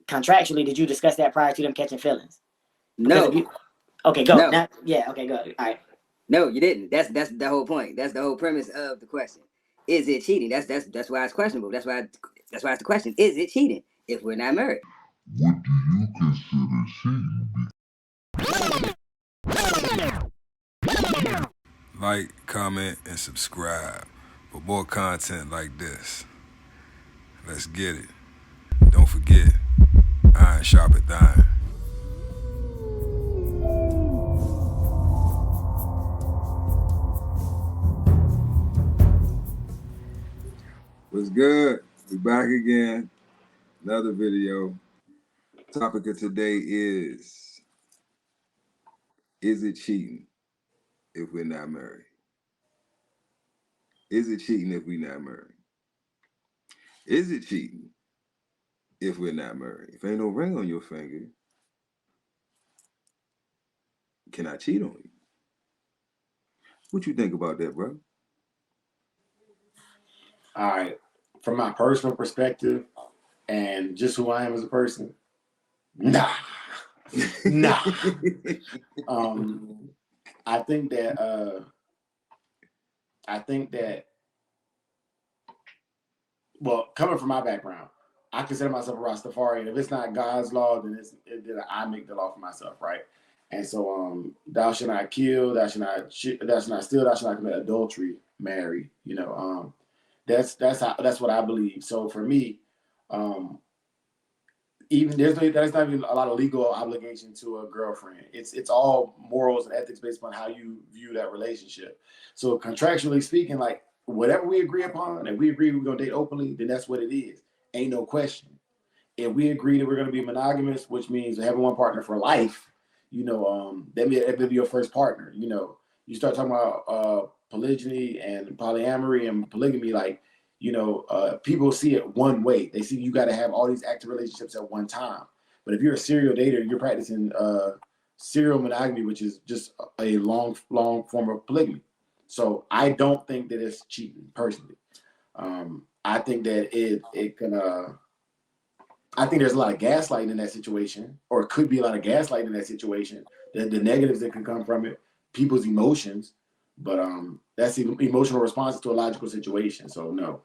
contractually, did you discuss that prior to them catching feelings? No. Okay, go. No. Now, yeah, okay, go. All right. No, you didn't. That's the whole point. That's the whole premise of the question. Is it cheating? That's why it's questionable. That's why it's the question. Is it cheating if we're not married? What do you consider cheating? Like, comment, and subscribe for more content like this. Let's get it. Don't forget, iron sharpeth iron. What's good? We back again. Another video. Topic of today is it cheating if we're not married? Is it cheating if we're not married? Is it cheating if we're not married? If ain't no ring on your finger, can I cheat on you? What you think about that, bro? All right. From my personal perspective and just who I am as a person, nah. I think that well, coming from my background, I consider myself a Rastafarian. If it's not God's law, then I make the law for myself, right? And so, thou shalt not kill, thou shalt not steal, thou shalt not commit adultery, marry. You know, that's what I believe. So for me, even there's not even a lot of legal obligation to a girlfriend. It's all morals and ethics based on how you view that relationship. So contractually speaking, like whatever we agree upon, if we agree we're gonna date openly, then that's what it is. Ain't no question. If we agree that we're gonna be monogamous, which means having one partner for life, you know, that may be your first partner. You know, you start talking about polygyny and polyamory and polygamy, like, you know, people see it one way. They see you got to have all these active relationships at one time. But if you're a serial dater, you're practicing serial monogamy, which is just a long form of polygamy. So I don't think that it's cheating personally. I think that it can. I think there's a lot of gaslighting in that situation, or it could be a lot of gaslighting in that situation. The negatives that can come from it, people's emotions, but that's the emotional response to a logical situation. So no,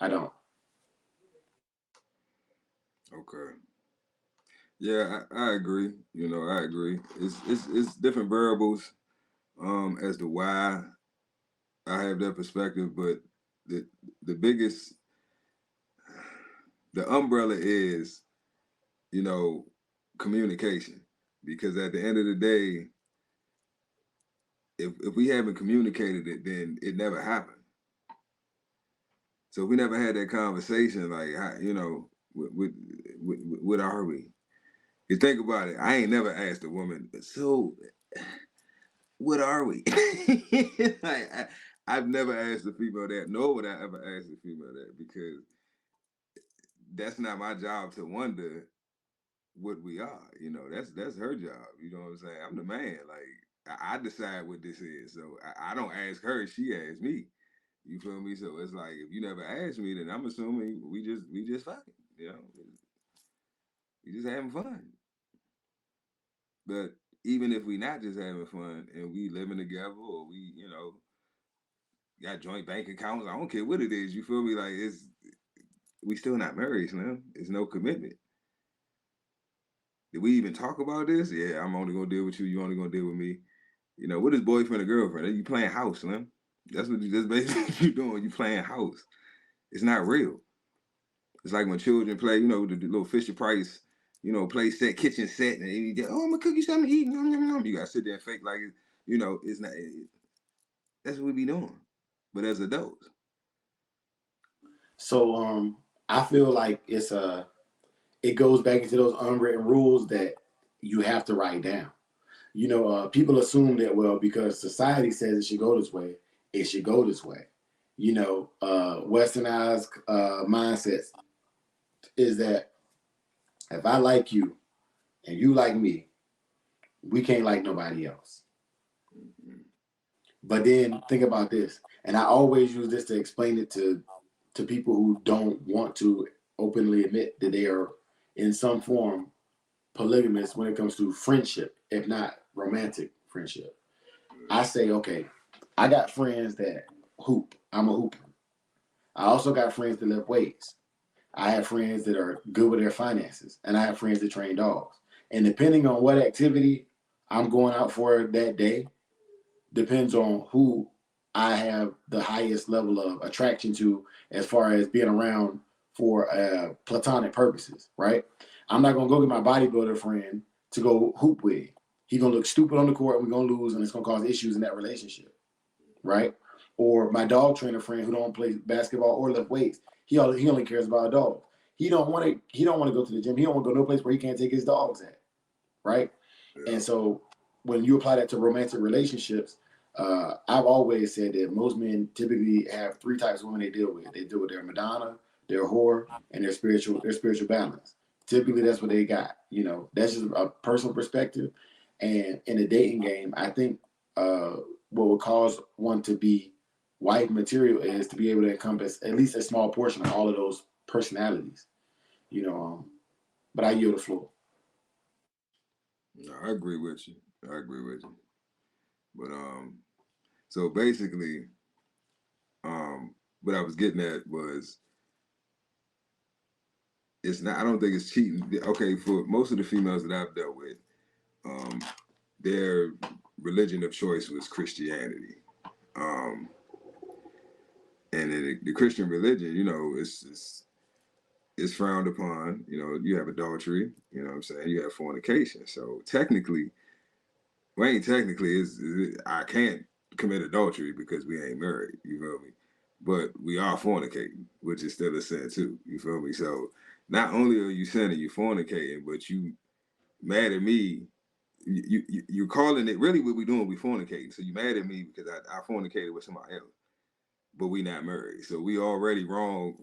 I don't. Okay. Yeah, I agree. You know, I agree. It's different variables as to why I have that perspective, but the biggest the umbrella is, you know, communication. Because at the end of the day, if we haven't communicated it, then it never happened. So if we never had that conversation, like, you know, what are we? You think about it. I ain't never asked a woman, so what are we? Like, I've never asked a female that, nor would I ever ask a female that, because that's not my job to wonder what we are. You know, that's her job. You know what I'm saying? I'm the man. Like, I decide what this is. So I don't ask her, she asks me. You feel me? So it's like, if you never ask me, then I'm assuming we just fucking, you know, we just having fun. But even if we not just having fun and we living together, or we, you know, got joint bank accounts, I don't care what it is, you feel me? Like, we still not married, man. It's no commitment. Did we even talk about this? Yeah, I'm only gonna deal with you, you only gonna deal with me. You know, what is boyfriend or girlfriend? Are you playing house, man? That's basically what you doing. You playing house. It's not real. It's like when children play, you know, the little Fisher Price, you know, play set, kitchen set, and you get, oh, I'm gonna cook you something to eat. Yum, yum, yum. You gotta sit there and fake like, you know, it's not. That's what we be doing. But as adults. So I feel like it goes back into those unwritten rules that you have to write down. You know, people assume that, well, because society says it should go this way, it should go this way. You know, westernized mindsets is that if I like you and you like me, we can't like nobody else. But then think about this, and I always use this to explain it to people who don't want to openly admit that they are in some form polygamous when it comes to friendship, if not romantic friendship. I say, okay, I got friends that hoop. I'm a hooper. I also got friends that lift weights. I have friends that are good with their finances, and I have friends that train dogs. And depending on what activity I'm going out for that day, depends on who I have the highest level of attraction to as far as being around for platonic purposes, right? I'm not gonna go get my bodybuilder friend to go hoop with. He's gonna look stupid on the court, and we're gonna lose, and it's gonna cause issues in that relationship, right? Or my dog trainer friend who don't play basketball or lift weights. He only cares about dogs. He don't want to go to the gym. He don't want to go no place where he can't take his dogs at, right? Yeah. And so when you apply that to romantic relationships, I've always said that most men typically have three types of women they deal with. They deal with their Madonna, their whore, and their spiritual balance. Typically, that's what they got. You know, that's just a personal perspective. And in the dating game, I think what would cause one to be wife material is to be able to encompass at least a small portion of all of those personalities. You know, but I yield the floor. No, I agree with you. But so basically, what I was getting at was it's not. I don't think it's cheating. Okay, for most of the females that I've dealt with, their religion of choice was Christianity, and in the Christian religion, you know, it's frowned upon. You know, you have adultery. You know what I'm saying? You have fornication. So technically, well, ain't technically, I can't commit adultery because we ain't married. You feel me? But we are fornicating, which is still a sin too. You feel me? So not only are you sinning, you fornicating, but you mad at me. You're calling it really what we doing. We fornicating. So you mad at me because I fornicated with somebody else, but we not married. So we already wrong.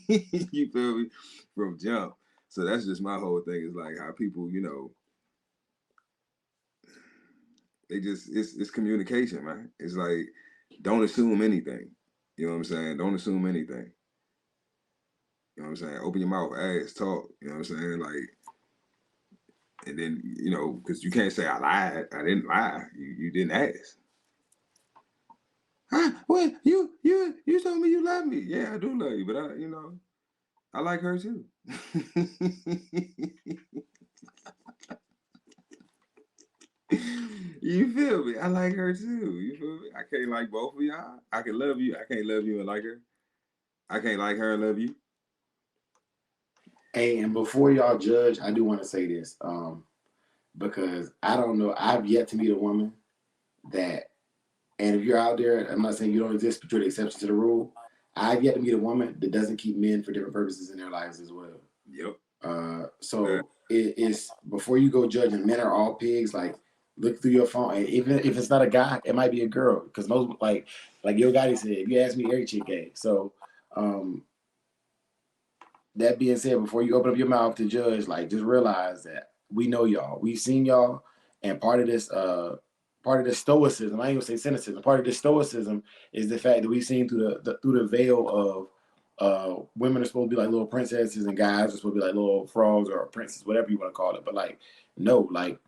You feel me? From jump. So that's just my whole thing. Is like how people, you know, they just it's communication, man. It's like don't assume anything. You know what I'm saying? Don't assume anything. You know what I'm saying? Open your mouth, ask, talk. You know what I'm saying? Like, and then you know, because you can't say I lied. I didn't lie. You didn't ask. Huh? Well, you told me you love me. Yeah, I do love you, but I like her too. You feel me? I like her too. You feel me? I can't like both of y'all. I can love you. I can't love you and like her. I can't like her and love you. Hey, and before y'all judge, I do want to say this, because I don't know. I've yet to meet a woman that, and if you're out there, I'm not saying you don't exist, but you're the exception to the rule. I've yet to meet a woman that doesn't keep men for different purposes in their lives as well. Yep. So it's before you go judging, men are all pigs. Like, look through your phone, and even if it's not a guy, it might be a girl. Because most like Yo Gotti said, if you ask me, every chick gay. So that being said, before you open up your mouth to judge, like just realize that we know y'all, we've seen y'all, and part of this stoicism, I ain't gonna say cynicism, part of this stoicism is the fact that we've seen through the veil of women are supposed to be like little princesses and guys are supposed to be like little frogs or princesses, whatever you want to call it. But like, no, like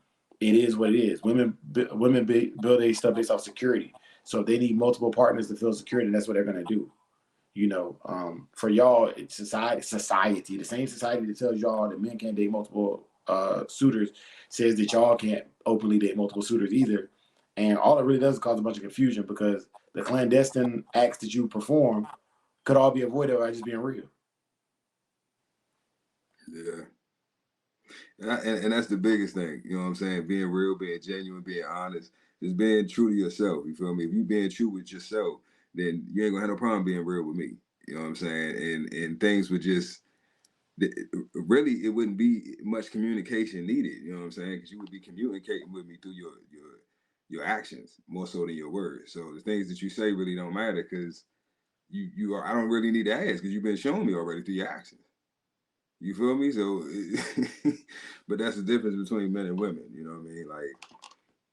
it is what it is. Women build their stuff based off security. So if they need multiple partners to feel security, that's what they're gonna do. You know, for y'all, it's society, the same society that tells y'all that men can't date multiple suitors says that y'all can't openly date multiple suitors either. And all it really does is cause a bunch of confusion because the clandestine acts that you perform could all be avoided by just being real. Yeah. And that's the biggest thing, you know what I'm saying? Being real, being genuine, being honest, just being true to yourself. You feel me? If you being true with yourself, then you ain't gonna have no problem being real with me. You know what I'm saying? And things would just really it wouldn't be much communication needed. You know what I'm saying? Because you would be communicating with me through your actions more so than your words. So the things that you say really don't matter because you are. I don't really need to ask because you've been showing me already through your actions. You feel me? So, but that's the difference between men and women. You know what I mean? Like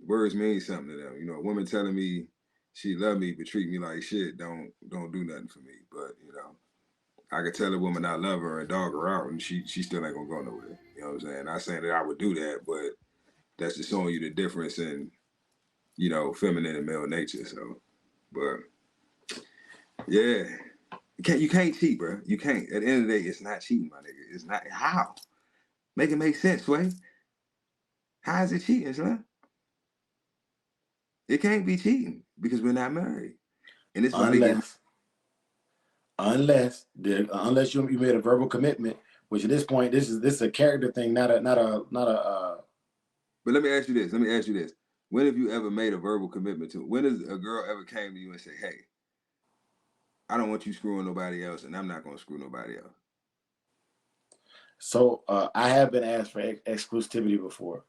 words mean something to them. You know, a woman telling me she love me but treat me like shit don't do nothing for me. But you know, I could tell a woman I love her and dog her out, and she still ain't gonna go nowhere. You know what I'm saying? Not saying that I would do that, but that's just showing you the difference in, you know, feminine and male nature. So, but yeah, you can't cheat, bro. You can't. At the end of the day, it's not cheating, my nigga. It's not. How? Make it make sense, Sway. How is it cheating, son? It can't be cheating because we're not married, and it's why they get. Unless you made a verbal commitment, which at this point, this is a character thing, not a. But let me ask you this. When have you ever made a verbal commitment to? When has a girl ever came to you and say, "Hey, I don't want you screwing nobody else, and I'm not gonna screw nobody else"? So I have been asked for exclusivity before,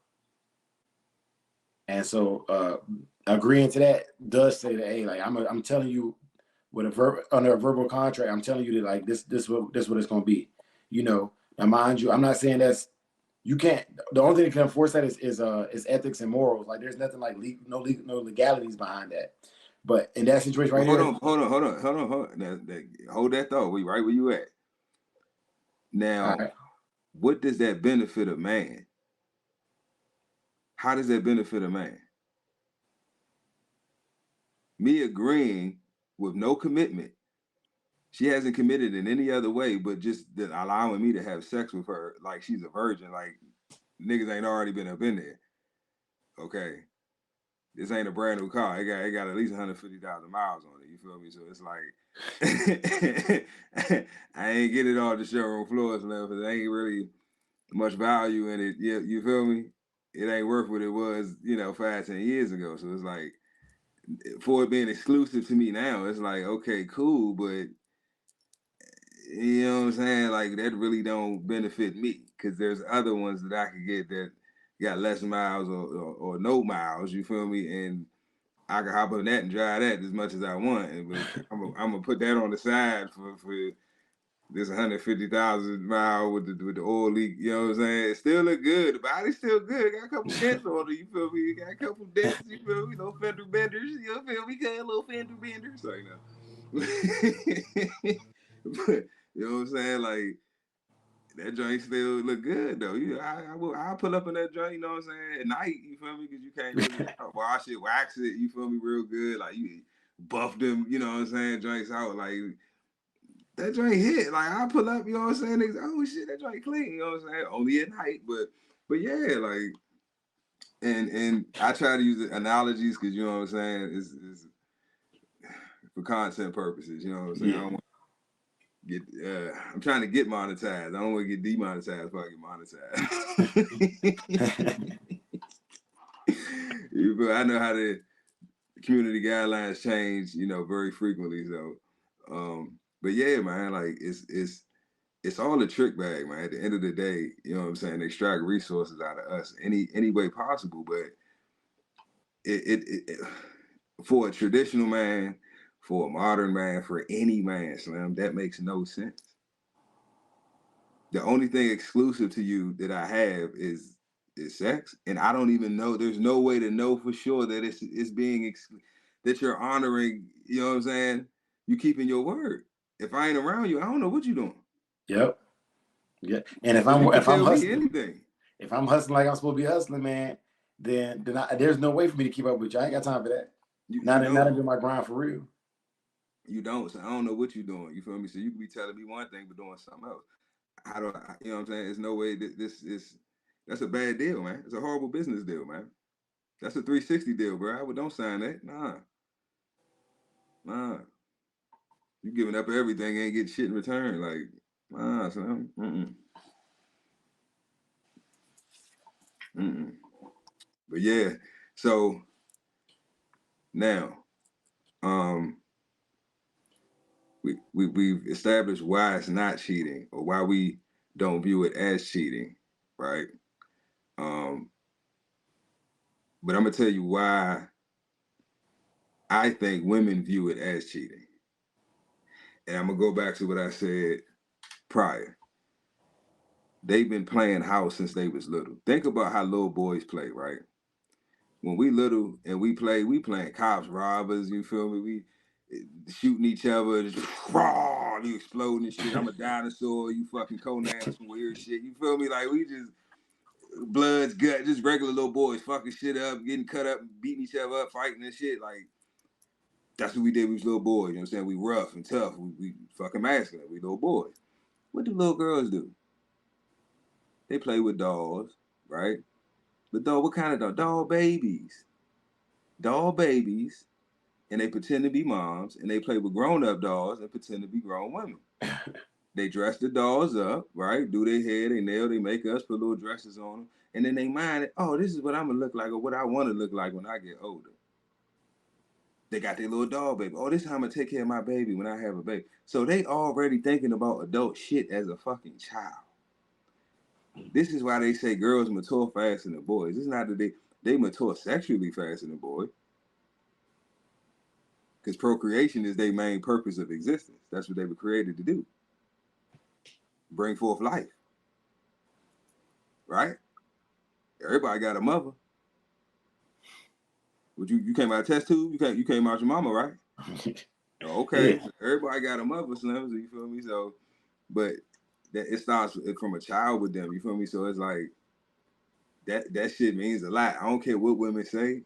and so agreeing to that does say that, hey, like I'm telling you, with under a verbal contract, I'm telling you that like this what it's gonna be, you know. Now, mind you, I'm not saying that's you can't. The only thing that can enforce that is ethics and morals. Like there's nothing like no legalities behind that. But in that situation right here, hold on. Now, hold that thought. We right where you at. Now, what does that benefit a man? How does that benefit a man? Me agreeing with no commitment. She hasn't committed in any other way, but just allowing me to have sex with her like she's a virgin, like niggas ain't already been up in there. Okay. This ain't a brand new car. It got at least 150,000 miles on it. You feel me? So it's like I ain't get it all the showroom floors left. There ain't really much value in it. You feel me? It ain't worth what it was, you know, 5-10 years ago. So it's like, for it being exclusive to me now, it's like, okay, cool, but you know what I'm saying? Like that really don't benefit me because there's other ones that I could get that got less miles or no miles. You feel me? And I can hop on that and drive that as much as I want. But I'm gonna put that on the side for this 150,000 mile with the oil leak. You know what I'm saying? It still look good. The body's still good. Got a couple dents on it. You feel me? It got a couple dents. You feel me? No fender benders. You feel me? Got a little fender benders. So you know. But, you know what I'm saying? Like that joint still look good though. I'll pull up in that joint, you know what I'm saying, at night, you feel me? Because you can't really wash it, wax it, you feel me, real good. Like you buff them, you know what I'm saying, joints out. Like that joint hit. Like I'll pull up, you know what I'm saying? Niggas, oh shit, that joint clean, you know what I'm saying? Only at night, but yeah, like and I try to use analogies because you know what I'm saying, is for content purposes, you know what I'm saying? Yeah. I don't want I'm trying to get monetized. I don't want to get demonetized before I get monetized. I know how the community guidelines change, you know, very frequently. So, but yeah, man, like it's all a trick bag, man. At the end of the day, you know what I'm saying? They extract resources out of us any way possible, but it for a traditional man, for a modern man, for any man, Slim, that makes no sense. The only thing exclusive to you that I have is sex, and I don't even know. There's no way to know for sure that it's being that you're honoring. You know what I'm saying? You keeping your word. If I ain't around you, I don't know what you're doing. Yep. Yeah. And if I'm hustling anything, if I'm hustling like I'm supposed to be hustling, man, then there's no way for me to keep up with you. I ain't got time for that. Not into my grind for real. You don't. So I don't know what you're doing. You feel me? So you could be telling me one thing but doing something else. How do I, you know what I'm saying? There's no way that that's a bad deal, man. It's a horrible business deal, man. That's a 360 deal, bro. Don't sign that. Nah. You giving up everything, ain't getting shit in return. Like, nah, son. But yeah, so now, we've established why it's not cheating or why we don't view it as cheating, right? But I'm gonna tell you why I think women view it as cheating. And I'm gonna go back to what I said prior. They've been playing house since they was little. Think about how little boys play, right? When we little and we playing cops, robbers, you feel me? shooting each other, just raw, you exploding and shit. I'm a dinosaur, you fucking Conan, some weird shit. You feel me? Like we just blood's gut, just regular little boys fucking shit up, getting cut up, beating each other up, fighting and shit. Like that's what we did. We was little boys. You know what I'm saying? We rough and tough. We fucking masculine. We little boys. What do little girls do? They play with dolls, right? But doll, what kind of doll? Doll babies. Doll babies. And they pretend to be moms, and they play with grown-up dolls and pretend to be grown women. They dress the dolls up, right? Do their hair, they nail, they makeup, put little dresses on them, and then they mind it. Oh, this is what I'm gonna look like, or what I want to look like when I get older. They got their little doll baby. Oh, this is how I'm gonna take care of my baby when I have a baby. So they already thinking about adult shit as a fucking child. This is why they say girls mature faster than boys. It's not that they mature sexually faster than boys. Because procreation is their main purpose of existence. That's what they were created to do. Bring forth life. Right? Everybody got a mother. Would you came out of test tube? You came out your mama, right? Okay. Yeah. So everybody got a mother, Slim, so you feel me? So, but that it starts from a child with them, you feel me? So it's like that shit means a lot. I don't care what women say.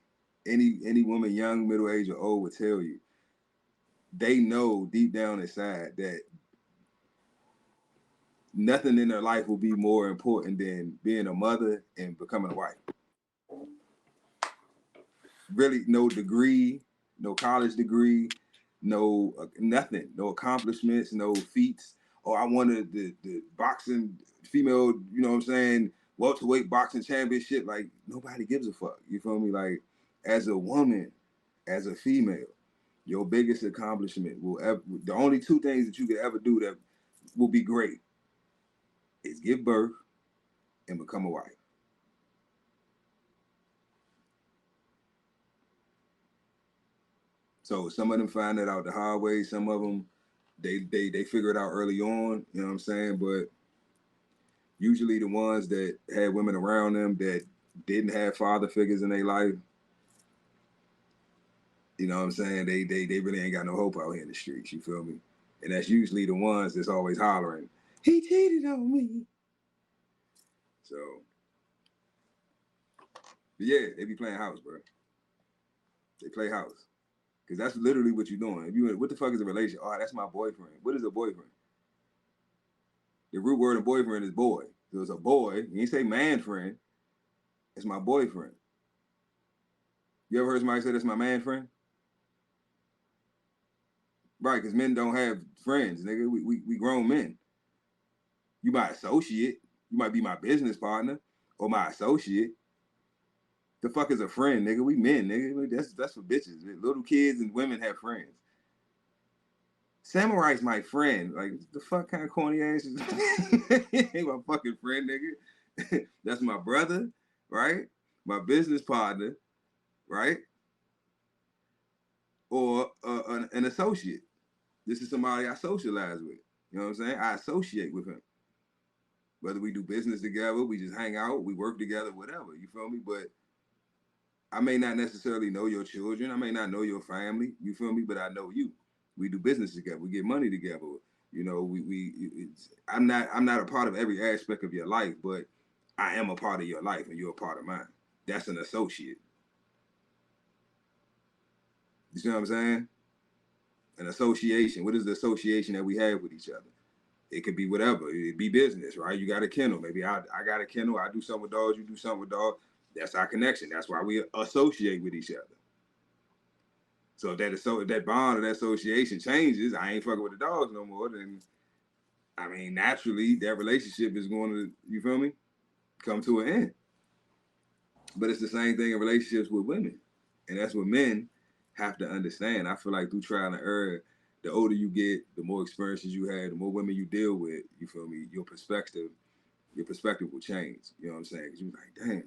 Any woman, young, middle age, or old, will tell you. They know deep down inside that nothing in their life will be more important than being a mother and becoming a wife. Really, no degree, no college degree, no nothing, no accomplishments, no feats. Oh, I wanted the boxing female, you know what I'm saying, welterweight boxing championship. Like nobody gives a fuck. You feel me? Like as a woman, as a female, your biggest accomplishment will ever, the only two things that you could ever do that will be great is give birth and become a wife. So some of them find that out the hard way. Some of them, they figure it out early on. You know what I'm saying? But usually the ones that had women around them that didn't have father figures in their life, you know what I'm saying? They really ain't got no hope out here in the streets. You feel me? And that's usually the ones that's always hollering, "He cheated on me." So, but yeah, they be playing house, bro. They play house. Because that's literally what you're doing. If you, what the fuck is a relationship? Oh, that's my boyfriend. What is a boyfriend? The root word of boyfriend is boy. So it's a boy. You ain't say man friend. It's my boyfriend. You ever heard somebody say that's my man friend? Right, because men don't have friends, nigga. We grown men. You my associate. You might be my business partner or my associate. The fuck is a friend, nigga? We men, nigga. That's for bitches. Little kids and women have friends. Samurai's my friend. Like the fuck kind of corny ass is ain't my fucking friend, nigga. That's my brother, right? My business partner, right? Or an associate. This is somebody I socialize with. You know what I'm saying? I associate with him. Whether we do business together, we just hang out, we work together, whatever. You feel me? But I may not necessarily know your children. I may not know your family. You feel me? But I know you. We do business together. We get money together. You know, I'm not a part of every aspect of your life, but I am a part of your life and you're a part of mine. That's an associate. You see what I'm saying? An association. What is the association that we have with each other? It could be whatever. It be business, right? You got a kennel. Maybe I got a kennel. I do something with dogs. You do something with dogs. That's our connection. That's why we associate with each other. So if that bond or that association changes, I ain't fucking with the dogs no more, then I mean, naturally, that relationship is going to, you feel me, come to an end. But it's the same thing in relationships with women. And that's what men have to understand. I feel like through trial and error, the older you get, the more experiences you have, the more women you deal with, you feel me, your perspective will change. You know what I'm saying? Because you're like, damn.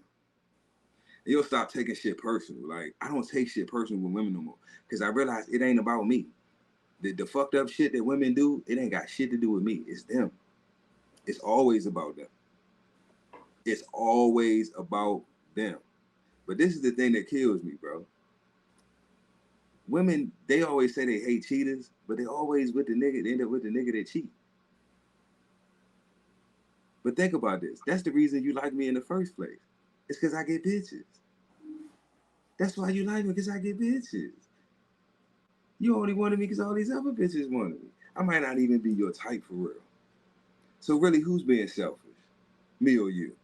And you'll stop taking shit personal. Like, I don't take shit personal with women no more. Because I realize it ain't about me. The fucked up shit that women do, it ain't got shit to do with me. It's them. It's always about them. It's always about them. But this is the thing that kills me, bro. women, they always say they hate cheaters, but they always with the nigga, they end up with the nigga that cheat. But think about this. That's the reason you like me in the first place. It's because I get bitches. That's why you like me, because I get bitches. You only wanted me because all these other bitches wanted me. I might not even be your type for real. So really, who's being selfish? Me or you?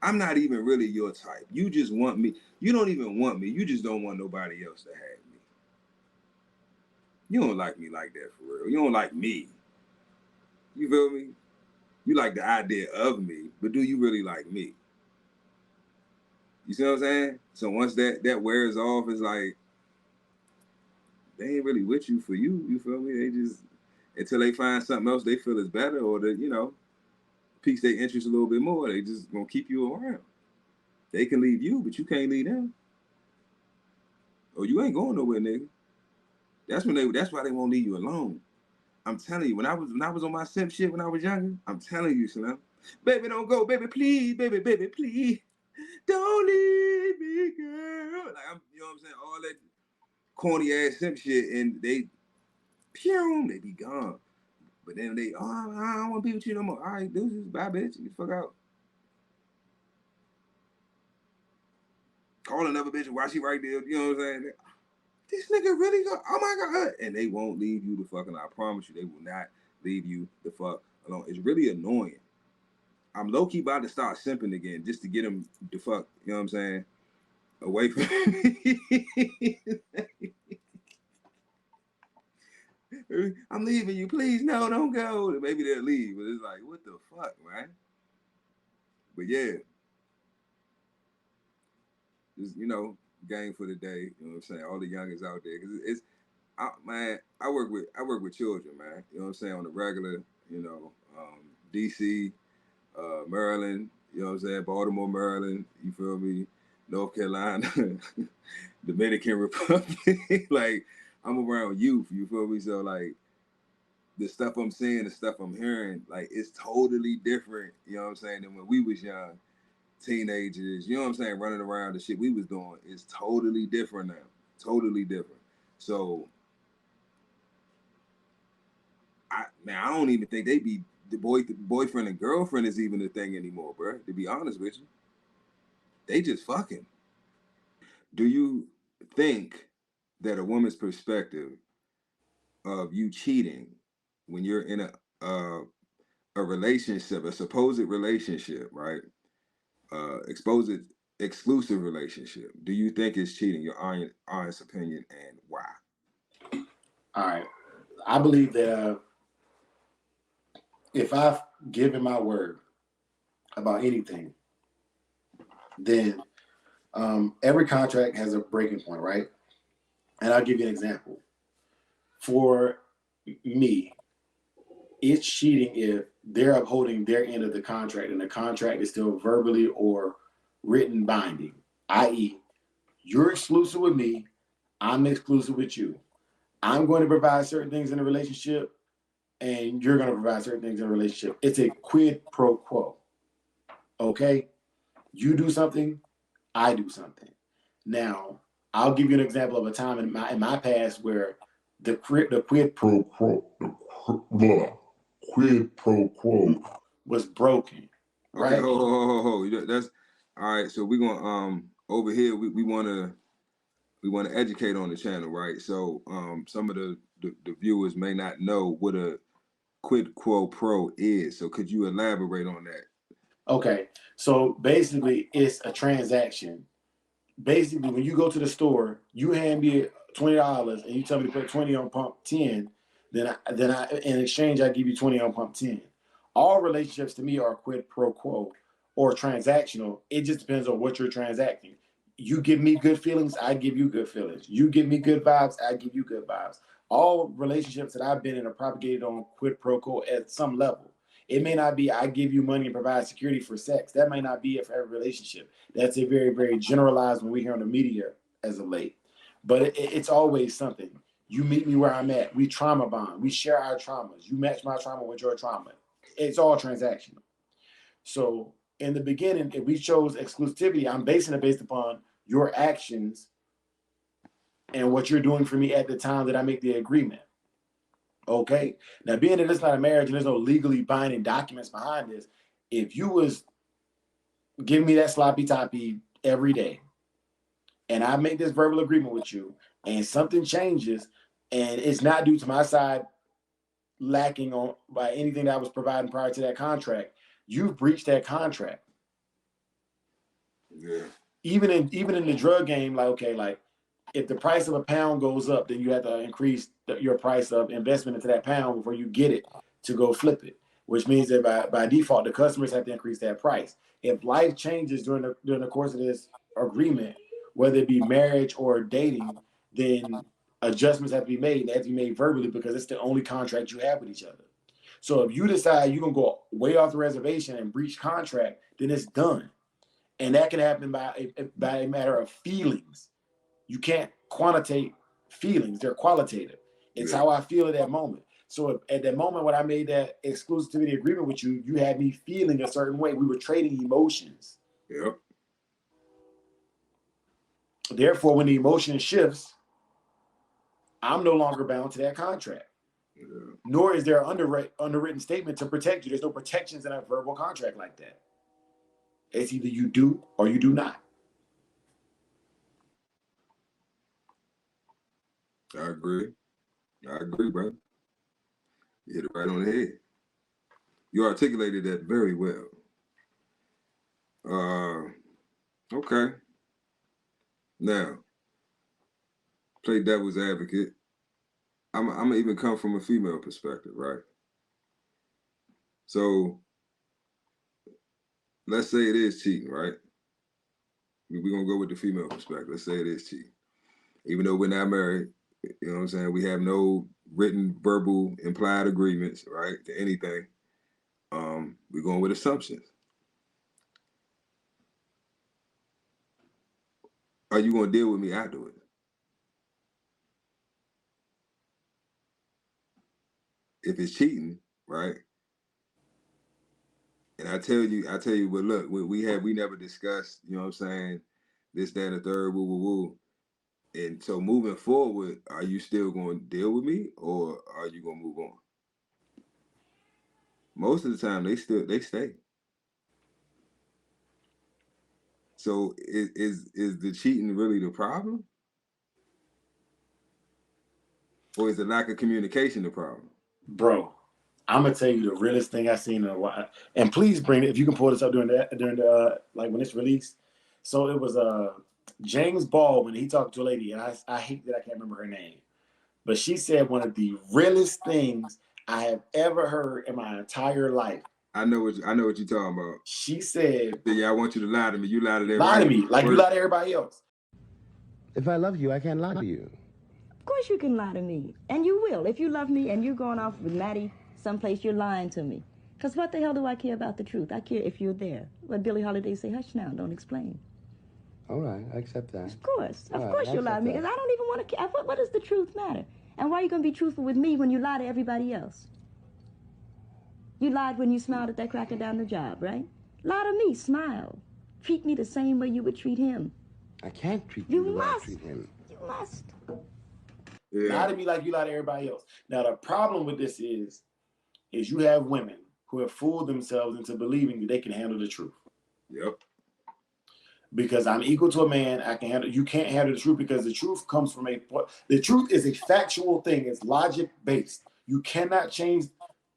I'm not even really your type. You just want me. You don't even want me. You just don't want nobody else to have me. You don't like me like that for real. You don't like me. You feel me? You like the idea of me, but do you really like me? You see what I'm saying? So once that wears off, it's like, they ain't really with you for you. You feel me? They just, until they find something else they feel is better, or that, you know, piques their interest a little bit more, they just gonna keep you around. They can leave you, but you can't leave them. Or you ain't going nowhere, nigga. That's why they won't leave you alone. I'm telling you, when I was on my simp shit when I was younger, I'm telling you, Slim. Baby, don't go, baby, please, baby, please. Don't leave me, girl. Like, you know what I'm saying? All that corny ass simp shit, and they be gone. But then I don't want to be with you no more. All right, deuces, bye, bitch. Get the fuck out. Call another bitch and why she right there, you know what I'm saying? This nigga really go, oh my God. And they won't leave you the fuck alone. I promise you, they will not leave you the fuck alone. It's really annoying. I'm low-key about to start simping again just to get him the fuck, you know what I'm saying, away from me. I'm leaving you, please. No, don't go. Maybe they'll leave, but it's like, what the fuck, man? But yeah, just, you know, game for the day. You know what I'm saying? All the youngins out there, because man, I work with children, man. You know what I'm saying, on the regular. You know, DC, Maryland. You know what I'm saying, Baltimore, Maryland. You feel me? North Carolina, Dominican Republic. Like, I'm around youth. You feel me? So like, the stuff I'm seeing, the stuff I'm hearing, like, it's totally different. You know what I'm saying, than when we was young. Teenagers, you know what I'm saying, running around, the shit we was doing is totally different now. Totally different. So I don't even think they be the boyfriend and girlfriend is even a thing anymore, bro. To be honest with you. They just fucking. Do you think that a woman's perspective of you cheating when you're in a relationship, a supposed relationship, right? Exposed exclusive relationship, do you think it's cheating? Your honest opinion, and why? All right. I believe that if I've given my word about anything, then every contract has a breaking point, right? And I'll give you an example. For me, it's cheating if they're upholding their end of the contract and the contract is still verbally or written binding, i.e., you're exclusive with me, I'm exclusive with you. I'm going to provide certain things in a relationship, and you're going to provide certain things in a relationship. It's a quid pro quo. Okay? You do something, I do something. Now, I'll give you an example of a time in my past where the quid pro quo was broken. Right? Okay, ho. That's all right. So we're gonna over here we wanna educate on the channel, right? So some of the viewers may not know what a quid quo pro is. So could you elaborate on that? Okay. So basically it's a transaction. Basically, when you go to the store, you hand me $20 and you tell me to put 20 on pump 10, then I in exchange I give you 20 on pump 10. All relationships to me are quid pro quo or transactional. It just depends on what you're transacting. You give me good feelings, I give you good feelings. You give me good vibes, I give you good vibes. All relationships that I've been in are propagated on quid pro quo at some level. It may not be I give you money and provide security for sex. That might not be it for every relationship. That's a very, very generalized when we hear on the media as of late. But it's always something. You meet me where I'm at. We trauma bond. We share our traumas. You match my trauma with your trauma. It's all transactional. So in the beginning, if we chose exclusivity, I'm basing it based upon your actions and what you're doing for me at the time that I make the agreement. Okay. Now, being that it's not a marriage and there's no legally binding documents behind this, if you was giving me that sloppy toppy every day, and I make this verbal agreement with you, and something changes, and it's not due to my side lacking on by anything that I was providing prior to that contract, you've breached that contract. Yeah. Even in the drug game, like, okay, like if the price of a pound goes up, then you have to increase your price of investment into that pound before you get it to go flip it, which means that by default, the customers have to increase that price. If life changes during the course of this agreement, whether it be marriage or dating, then adjustments have to be made. They have to be made verbally because it's the only contract you have with each other. So if you decide you're going to go way off the reservation and breach contract, then it's done. And that can happen by a matter of feelings. You can't quantitate feelings. They're qualitative. It's how I feel at that moment. So if, at that moment when I made that exclusivity agreement with you, you had me feeling a certain way. We were trading emotions. Yep. Therefore, when the emotion shifts, I'm no longer bound to that contract. Yeah. Nor is there an underwritten statement to protect you. There's no protections in a verbal contract like that. It's either you do or you do not. I agree, bro. You hit it right on the head. You articulated that very well. Okay. Now, play devil's advocate. I'm gonna even come from a female perspective, right? So, let's say it is cheating, right? We're gonna go with the female perspective. Let's say it is cheating. Even though we're not married, you know what I'm saying? We have no written, verbal, implied agreements, right, to anything. We're going with assumptions. Are you going to deal with me afterwards? If it's cheating, right? And I tell you, but look, we never discussed, you know what I'm saying, this, that, and the third, woo, woo, woo. And so moving forward, are you still going to deal with me or are you going to move on? Most of the time, they stay. So is the cheating really the problem? Or is the lack of communication the problem? Bro, I'm gonna tell you the realest thing I've seen in a while. And please bring it if you can pull this up during the like when it's released. So it was James Baldwin. He talked to a lady, and I hate that I can't remember her name, but she said one of the realest things I have ever heard in my entire life. I know what you're talking about. She said, "Yeah, I want you to lie to me. You lie to everybody. Lie to me, like you lie to everybody else." If I love you, I can't lie to you. Of course you can lie to me, and you will. If you love me and you're going off with Maddie someplace, you're lying to me. Because what the hell do I care about the truth? I care if you're there. What Billie Holiday say, hush now, don't explain. All right, I accept that. Of course All right, you'll lie to me, because I don't even want to care. What does the truth matter? And why are you going to be truthful with me when you lie to everybody else? You lied when you smiled at that cracker down the job, right? Lie to me, smile. Treat me the same way you would treat him. I can't treat you the way I must. treat him. You must. Yeah. Lie to me like you lie to everybody else. Now the problem with this is you have women who have fooled themselves into believing that they can handle the truth. Yep. Because I'm equal to a man, I can handle. You can't handle the truth because the truth comes from the truth is a factual thing. It's logic based. You cannot change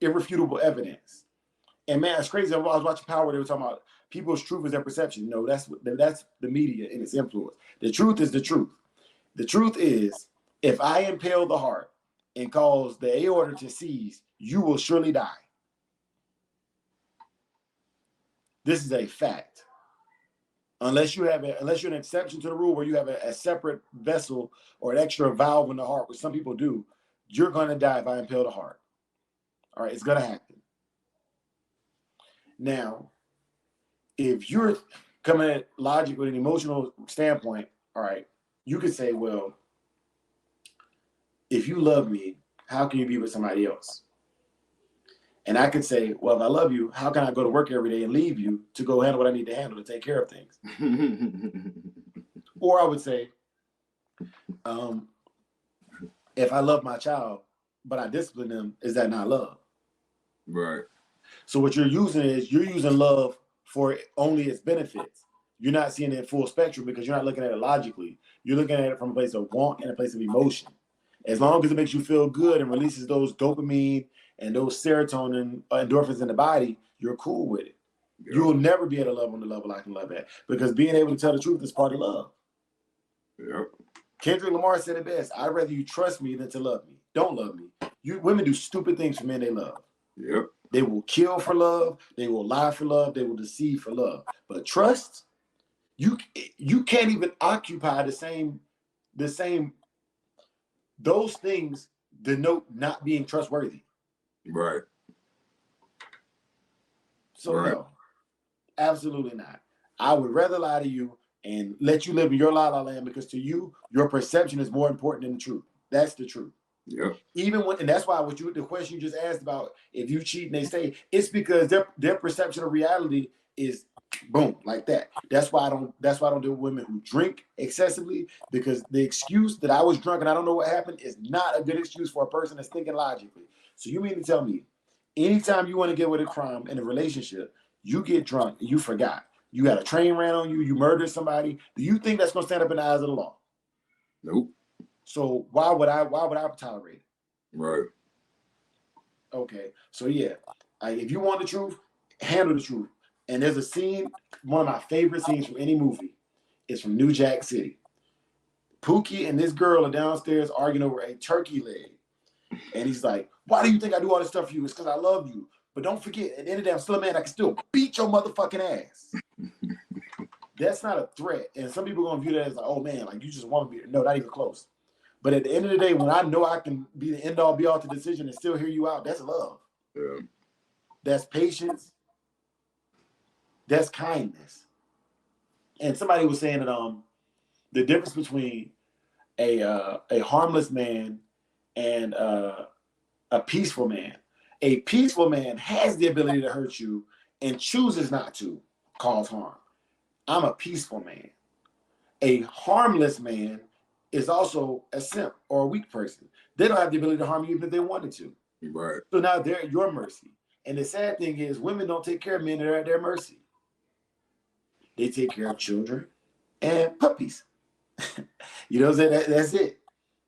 irrefutable evidence. And man, it's crazy. I was watching Power. They were talking about people's truth is their perception. No, that's the media and its influence. The truth is the truth. The truth is, if I impale the heart and cause the aorta to seize, you will surely die. This is a fact. Unless you're an exception to the rule where you have a separate vessel or an extra valve in the heart, which some people do, you're going to die if I impale the heart. All right, it's going to happen. Now, if you're coming at logic with an emotional standpoint, all right, you could say, well, if you love me, how can you be with somebody else? And I could say, well, if I love you, how can I go to work every day and leave you to go handle what I need to handle to take care of things? Or I would say, If I love my child, but I discipline them, is that not love? Right. So what you're using love for only its benefits. You're not seeing it in full spectrum because you're not looking at it logically. You're looking at it from a place of want and a place of emotion. As long as it makes you feel good and releases those dopamine and those serotonin endorphins in the body, you're cool with it. Yep. You will never be able to love on the level I can love at, because being able to tell the truth is part of love. Yep. Kendrick Lamar said it best: "I'd rather you trust me than to love me. Don't love me." Women do stupid things for men they love. Yep. They will kill for love. They will lie for love. They will deceive for love. But trust, you can't even occupy the same. Those things denote not being trustworthy. Right. So Right. no, absolutely not. I would rather lie to you and let you live in your la-la land, because to you, your perception is more important than the truth. That's the truth. Yep. And that's why the question you just asked about, if you cheat and they stay, it's because their perception of reality is boom, like that. That's why I don't deal with women who drink excessively, because the excuse that I was drunk and I don't know what happened is not a good excuse for a person that's thinking logically. So you mean to tell me, anytime you want to get with a crime in a relationship, you get drunk and you forgot. You got a train ran on you, you murdered somebody. Do you think that's gonna stand up in the eyes of the law? Nope. So why would I tolerate it? Right. Okay, so yeah, if you want the truth, handle the truth. And there's a scene, one of my favorite scenes from any movie, is from New Jack City. Pookie and this girl are downstairs arguing over a turkey leg. And he's like, "Why do you think I do all this stuff for you? It's because I love you. But don't forget, at the end of the day, I'm still a man. I can still beat your motherfucking ass." That's not a threat. And some people are going to view that as like, "Oh man, like you just want to be." No, not even close. But at the end of the day, when I know I can be the end all be all to the decision and still hear you out, that's love. Yeah. That's patience. That's kindness. And somebody was saying that the difference between a harmless man and a peaceful man. A peaceful man has the ability to hurt you and chooses not to cause harm. I'm a peaceful man. A harmless man is also a simp or a weak person. They don't have the ability to harm you even if they wanted to. Right. So now they're at your mercy. And the sad thing is, women don't take care of men that are at their mercy. They take care of children and puppies. You know what I'm saying? That's it.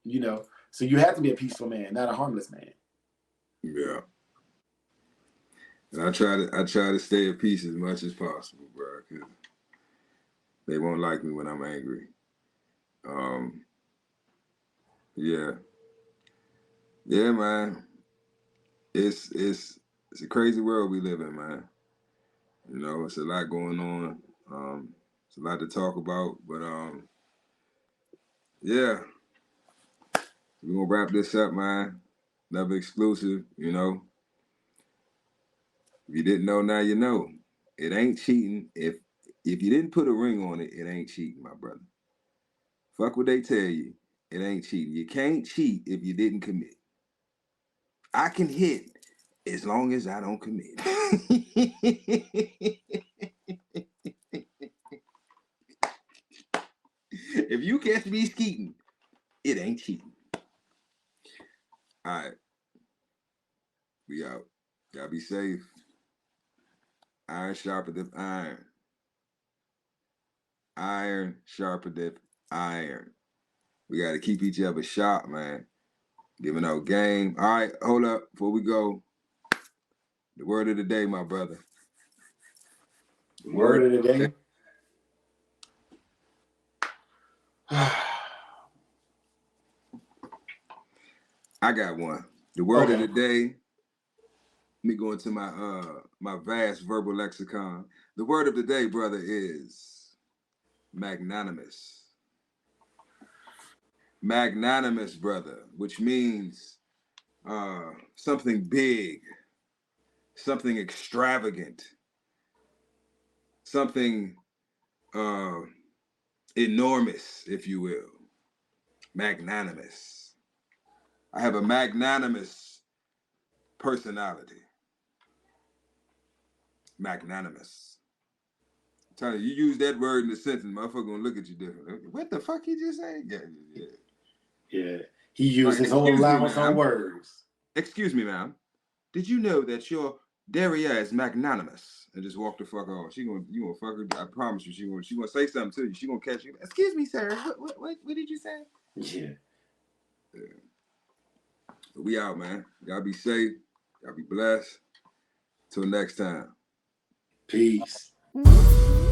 You know, so you have to be a peaceful man, not a harmless man. Yeah. And I try to stay at peace as much as possible, bro, because they won't like me when I'm angry. Yeah, man. It's a crazy world we live in, man. You know, it's a lot going on. It's a lot to talk about, but yeah. We're gonna wrap this up, man. Another exclusive, you know. If you didn't know, now you know. It ain't cheating. If you didn't put a ring on it, it ain't cheating, my brother. Fuck what they tell you. It ain't cheating. You can't cheat if you didn't commit. I can hit as long as I don't commit. If you catch me skeeting, it ain't cheating. All right. We out. Y'all be safe. Iron sharpeneth iron. Iron sharpeneth iron. We got to keep each other sharp, man. Giving out game. All right, hold up. Before we go, the word of the day, my brother. The word of the day. I got one. The word of the day. Let me go into my my vast verbal lexicon. The word of the day, brother, is magnanimous. Magnanimous, brother, which means something big, something extravagant, something enormous, if you will. Magnanimous. I have a magnanimous personality. Magnanimous. I'm telling you, you use that word in the sentence, motherfucker gonna look at you different. What the fuck he just said? Yeah. Yeah. He used his whole Excuse me, allowance on ma'am. words. Excuse me, ma'am. Did you know that your derriere is magnanimous? And just walk the fuck off. You gonna fuck her. I promise you, she gonna say something to you. She gonna catch you. Excuse me, sir. What did you say? Yeah. But we out, man. Y'all be safe. Y'all be blessed. Till next time. Peace. Mm-hmm.